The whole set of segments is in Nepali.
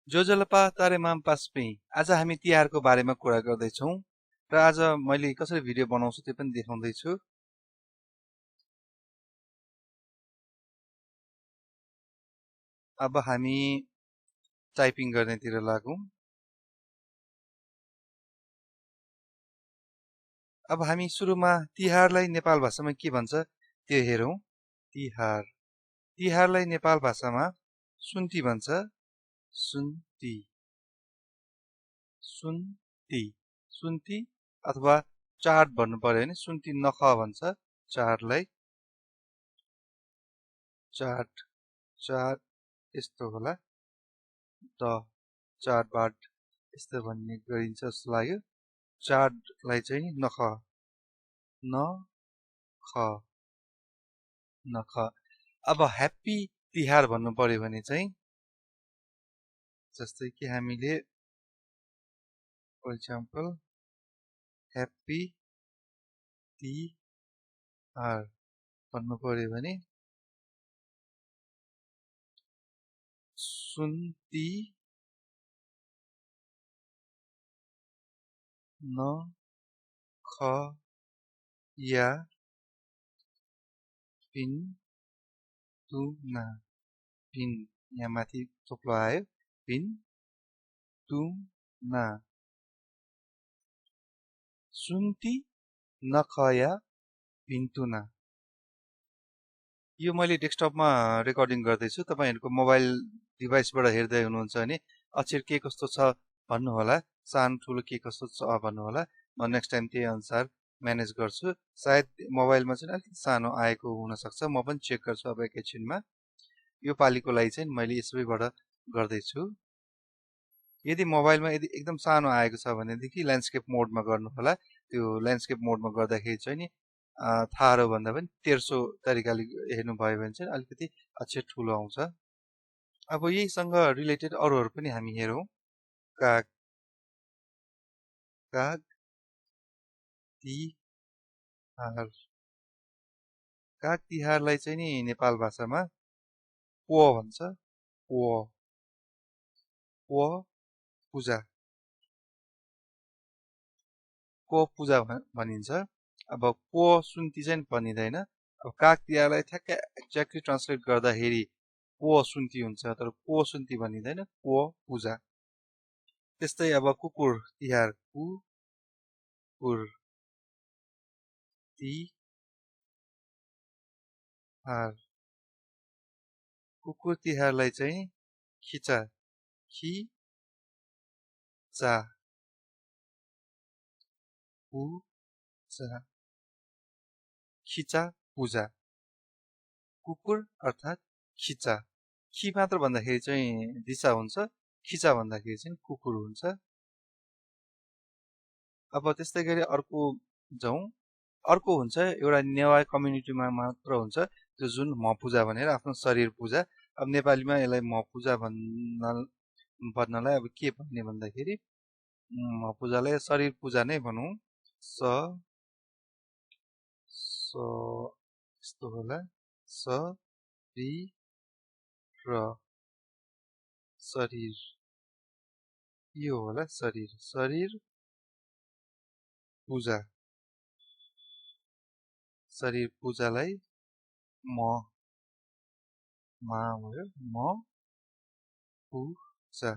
जोजलपा तारे माम पास्पे आज हामी तिहारको बारेमा कुरा गर्दैछौँ र आज मैले कसरी भिडियो बनाउँछु त्यो पनि देखाउँदैछु। अब हामी टाइपिङ गर्नेतिर लागौँ। अब हामी सुरुमा तिहारलाई नेपाल भाषामा के भन्छ त्यो हेरौँ। तिहार, तिहारलाई नेपाल भाषामा सुन्ती भन्छ। सुन्ती, सुन्ती, सुन्ती अथवा चाड भन्नु पर्यो भने सुन्ती नख भन्छ चाडलाई। चाड, चाड यस्तो होला, चाडबाड यस्तो भन्ने गरिन्छ जस्तो लाग्यो। चाडलाई चाहिँ नख, नख, नख। अब ह्याप्पी तिहार भन्नु पर्यो भने चाहिँ जस्तै कि हामीले फर इक्जाम्पल ह्याप्पी तिहार भन्नु पर्यो भने सुन्ती नख या पिन्तुना, पिन यहाँ माथि थोप्लो आयो, पिन्तुना, सुन्ती नख या पिन्तुना। यो मैले डेस्कटपमा रेकर्डिङ गर्दैछु, तपाईहरुको मोबाइल डिभाइसबाट हेर्दै हुनुहुन्छ भने अक्षर के कस्तो छ भन्नु होला, सानो ठुलो के कस्तो छ भन्नु होला। म नेक्स्ट टाइम त्यही अनुसार म्यानेज गर्छु। सायद मोबाइलमा चाहिँ अलिकति सानो आएको हुन सक्छ, म पनि चेक गर्छु अब एकैछिनमा। यो पालिको लागि चाहिँ मैले यसैबाट गर्दैछु। यदि मोबाइलमा यदि एकदम सानो आएको छ भनेदेखि ल्यान्डस्केप मोडमा गर्नु होला। त्यो ल्यान्डस्केप मोडमा गर्दाखेरि चाहिँ नि ठाडो भन्दा पनि तेर्सो तरिकाले हेर्नु भयो भने चाहिँ अलिकति अक्षर ठुलो आउँछ। अब यहीसँग रिलेटेड अरूहरू पनि हामी हेरौँ। काग, काग तिहार, काग तिहारलाई चाहिँ नि नेपाल भाषामा पो भन्छ। पो, पो पूजा, पो पूजा भनिन्छ। अब पो सुन्ती चाहिँ भनिँदैन। अब काग तिहारलाई ठ्याक्कै एक्ज्याक्टली ट्रान्सलेट गर्दाखेरि पो सुन्ती हुन्छ, तर पो सुन्ती भनिँदैन, पो पूजा। त्यस्तै अब कुकुर तिहार, कुकुर तिहार, कुकुर तिहारलाई चाहिँ खिचा, खिचा, पूजा, खिचा पूजा। कुकुर अर्थात् खिचा, खि मात्र भन्दाखेरि चाहिँ दिशा हुन्छ, खिचा भन्दाखेरि चाहिँ कुकुर हुन्छ। अब त्यस्तै गरी अर्को जाउँ। अर्को हुन्छ एउटा नेवार कम्युनिटीमा मात्र हुन्छ त्यो जुन म पूजा भनेर आफ्नो शरीर पूजा। अब नेपालीमा यसलाई म पूजा भन्नलाई अब के भन्ने भन्दाखेरि म पूजालाई शरीर पूजा नै भनौँ। यस्तो होला, शरीर, यो होला शरीर, शरीर पूजा। शरीर पूजालाई म भयो, म पूजा।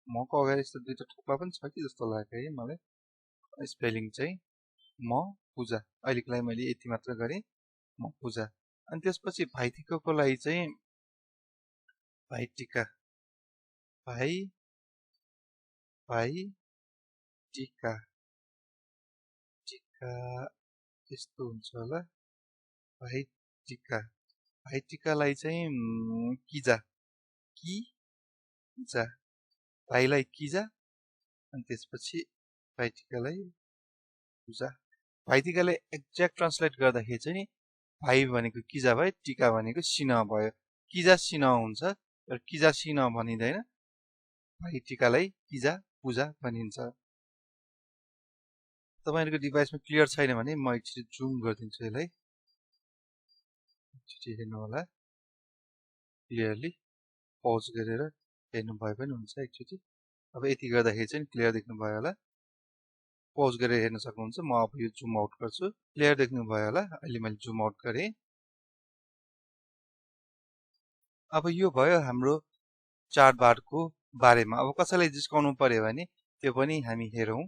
मको अगाडि यस्तो दुईटा थोप्ला पनि छ कि जस्तो लाग्यो है मलाई स्पेलिङ चाहिँ। म पूजा, अहिलेको लागि मैले यति मात्र गरेँ, म पूजा। अनि त्यसपछि भाइटिकाको लागि चाहिँ भाइटिका, भाइटिका, टिका यस्तो हुन्छ होला, भाइटिका। भाइटिकालाई चाहिँ किजा, किजा, भाइलाई किजा। अनि त्यसपछि भाइटिकालाई पूजा। भाइटिकालाई एक्ज्याक्ट ट्रान्सलेट गर्दाखेरि चाहिँ भाइ भनेको किजा भयो, टिका भनेको सिन भयो। किजा सिन हुन्छ, तर किजा सिन भनिँदैन। भाइटिकालाई किजा पूजा भनिन्छ। तपाईहरुको डिभाइसमा क्लियर छैन भने म एकचोटि जुम गरिदिन्छु यसलाई, एकचोटि हेर्नु होला क्लियरली, पज गरेर हेर्नु भए पनि हुन्छ एकचोटि। अब यति गर्दाखेरि चाहिँ क्लियर देख्नु भयो होला। पज गरेर हेर्न सक्नुहुन्छ। म अब यो जुम आउट गर्छु। क्लियर देख्नु भयो होला। अहिले मैले जुम आउट गरेँ। अब यो भयो हाम्रो चार्ट बारको बारेमा। अब कसैलाई जिस्काउनु पर्यो भने त्यो पनि हामी हेरौँ।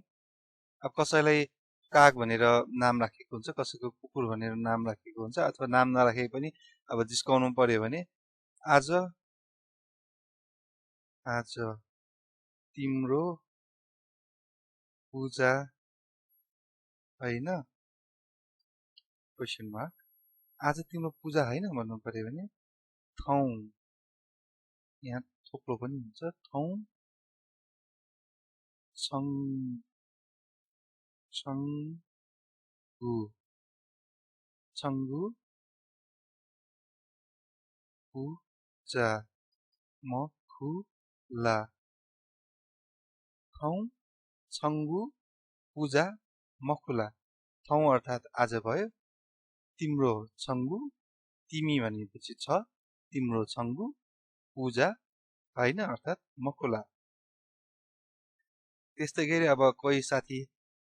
अब कसैलाई काग भनेर नाम राखेको हुन्छ, कसैको कुकुर भनेर नाम राखेको हुन्छ, अथवा नाम नराखेको पनि अब जिस्काउनु पर्यो भने आज तिम्रो पूजा होइन, क्वेसन मार्क। आज तिम्रो पूजा होइन भन्नु पर्यो भने ठाउँ, यहाँ थोप्लो पनि हुन्छ, ठाउँ छङ्गु पूजा मखुला। ठाउँ छङ्गु पूजा मखुला। ठाउँ अर्थात् आज भयो। तिम्रो छङ्गु, तिमी भनेपछि छ, तिम्रो छङ्गु पूजा होइन अर्थात् मखुला। त्यस्तै गरी अब कोही साथी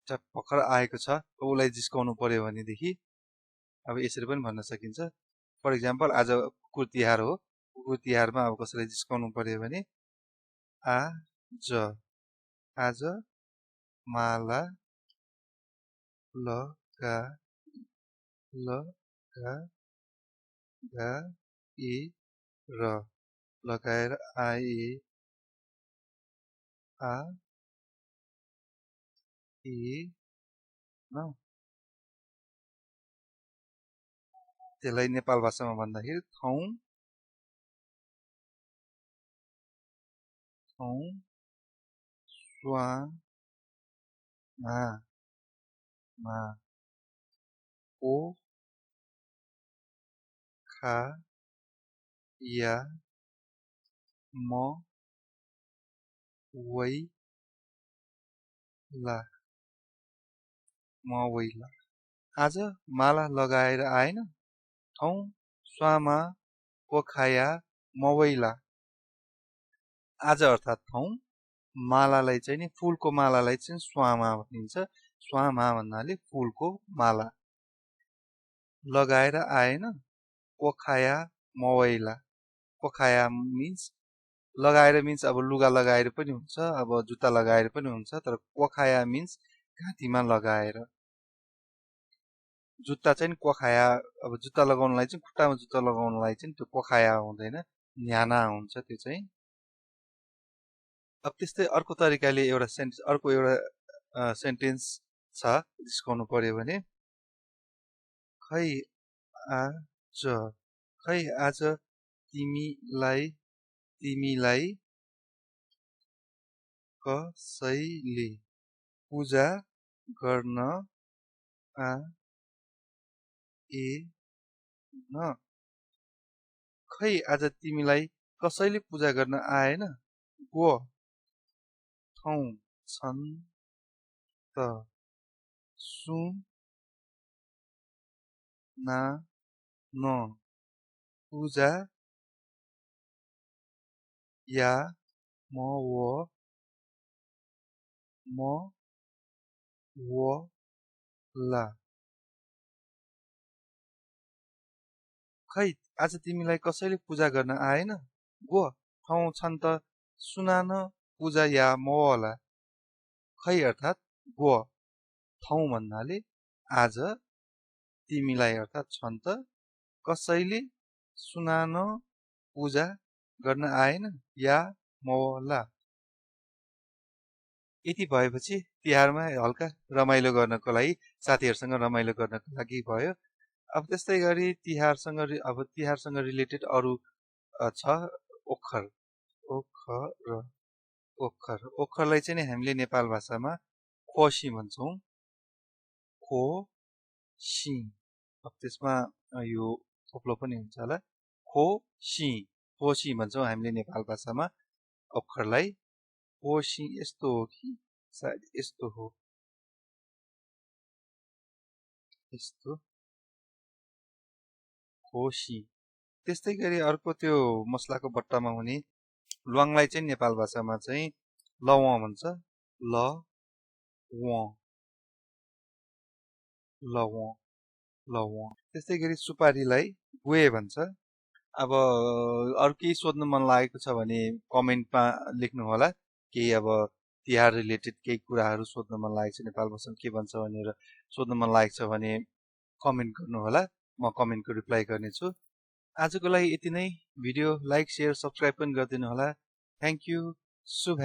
भर्खर आएको छ, उसलाई जिस्काउनु पर्यो भनेदेखि अब यसरी पनि भन्न सकिन्छ। फर इक्जाम्पल आज कुकुर तिहार हो। कुकुर तिहारमा अब कसैलाई जिस्काउनु पर्यो भने आज माला लगाएर त्यसलाई नेपाल भाषामा भन्दाखेरि ठाउँ स्वामा पोखाया मवैला। आज माला लगाएर आएन, ठाउँ स्वामा पोखाया मवैला। आज अर्थात् ठाउँ, मालालाई चाहिँ नि फुलको मालालाई चाहिँ स्वामा भनिन्छ। स्वामा भन्नाले फुलको माला। लगाएर आएन, पोखाया मवैला। पोखाया मिन्स लगाएर मिन्स अब लुगा लगाएर पनि हुन्छ, अब जुत्ता लगाएर पनि हुन्छ, तर पोखाया मिन्स घाँटीमा लगाएर। जुत्ता चाहिँ कोखाया, अब जुत्ता लगाउनलाई चाहिँ खुट्टामा जुत्ता लगाउनलाई चाहिँ त्यो कोखाया हुँदैन, न्याना हुन्छ त्यो चाहिँ। अब त्यस्तै अर्को तरिकाले अर्को एउटा सेन्टेन्स छ जिस्काउनु पर्यो भने खै आज तिमीलाई कसैले पूजा गर्न खै आज तिमीलाई कसैले पूजा गर्न आएन, गो ठाउँ छन् त सुना न पूजा या मवला। खै आज तिमीलाई कसैले पूजा गर्न आएन, गो ठाउँ छन् त सुना न पूजा या मवला। खै अर्थात् गो, ठाउँ भन्नाले आज, तिमीलाई अर्थात् छन् त, कसैले सुना न पूजा गर्न आएन या मवला। यति भएपछि तिहारमा हल्का रमाइलो गर्नको लागि, साथीहरूसँग रमाइलो गर्नको लागि भयो। अब त्यस्तै गरी तिहारसँग रिलेटेड अरू छ ओखर। ओखरलाई चाहिँ नि हामीले नेपाल भाषामा खोसी भन्छौँ। खोसी। अब त्यसमा यो थोप्लो पनि हुन्छ होला, खोसी भन्छौँ हामीले नेपाल भाषामा ओखरलाई। खोसी यस्तो हो कि सायद यस्तो हो, यस्तो खोसी। त्यस्तै गरी अर्को त्यो मसलाको बट्टामा हुने ल्वाङलाई चाहिँ नेपाल भाषामा चाहिँ लव भन्छ ल व लव लव त्यस्तै गरी सुपारीलाई गुए भन्छ अब अरु केही सोध्न मन लागेको छ भने कमेन्टमा लेख्नु होला केही अब तिहार रिलेटेड केही कुराहरू सोध्न मन लागेको छ नेपाल भाषामा के भन्छ भनेर सोध्न मन लागेको छ भने कमेन्ट गर्नु होला म कमेन्टको रिप्लाई गर्नेछु आजको लागि यति नै भिडियो लाइक शेयर सब्स्क्राइब पनि गरिदिनु होला थ्यांक यू शुभ